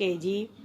KG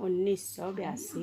1982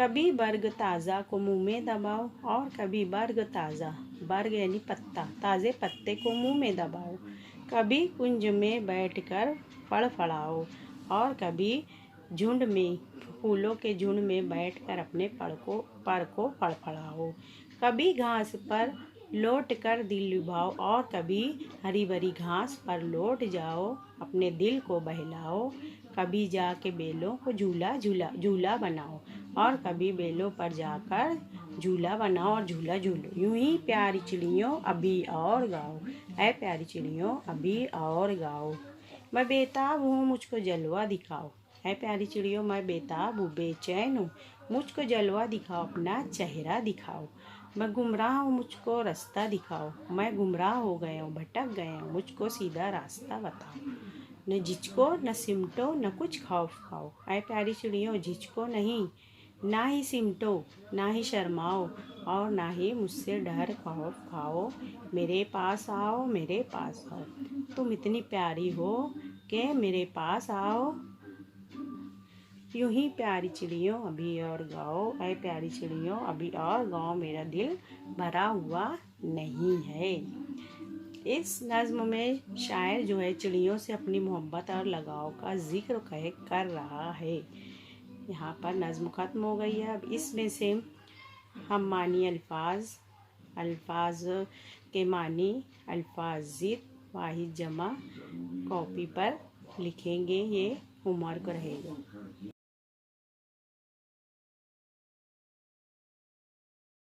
कभी बर्ग ताज़ा को मुंह में दबाओ और कभी बर्ग ताज़ा, बर्ग यानी पत्ता, ताज़े पत्ते को मुंह में दबाओ। कभी कुंज में बैठकर फड़फड़ाओ और कभी झुंड में, फूलों के झुंड में बैठकर अपने पर को फड़फड़ाओ। कभी घास पर लौट कर दिल लुभाओ और कभी हरी भरी घास पर लौट जाओ, अपने दिल को बहलाओ। कभी जाके बेलों को झूला बनाओ और कभी बेलों पर जाकर झूला बनाओ और झूला झूलो। यूं ही प्यारी चिड़ियों अभी और गाओ, ऐ प्यारी चिड़ियों अभी और गाओ। मैं बेताब हूँ मुझको जलवा दिखाओ, ऐ प्यारी चिड़ियों मैं बेताब हूँ बेचैन हूँ, मुझको जलवा दिखाओ अपना चेहरा दिखाओ। मैं गुमराह हूँ मुझको रास्ता दिखाओ, मैं गुमराह हो गया हूँ भटक गया हूँ, मुझको सीधा रास्ता बताओ। न झिझको न सिमटो न कुछ खौफ खाओ, ऐ प्यारी चिड़ियों झिझको नहीं, ना ही सिमटो ना ही शर्माओ और ना ही मुझसे डर खौफ खाओ। मेरे पास आओ मेरे पास आओ, तुम इतनी प्यारी हो कि मेरे पास आओ। यूं ही प्यारी चिड़ियों अभी और गाओ, ऐ प्यारी चिड़ियों अभी और गाओ, मेरा दिल भरा हुआ नहीं है। इस नज़्म में शायर जो है चिड़ियों से अपनी मोहब्बत और लगाव का जिक्र कर रहा है। यहाँ पर नज़्म ख़त्म हो गई है। अब इसमें से हम मानी अल्फाज के मानी अल्फाजित वाहिद जमा कॉपी पर लिखेंगे, ये होमवर्क रहेगा।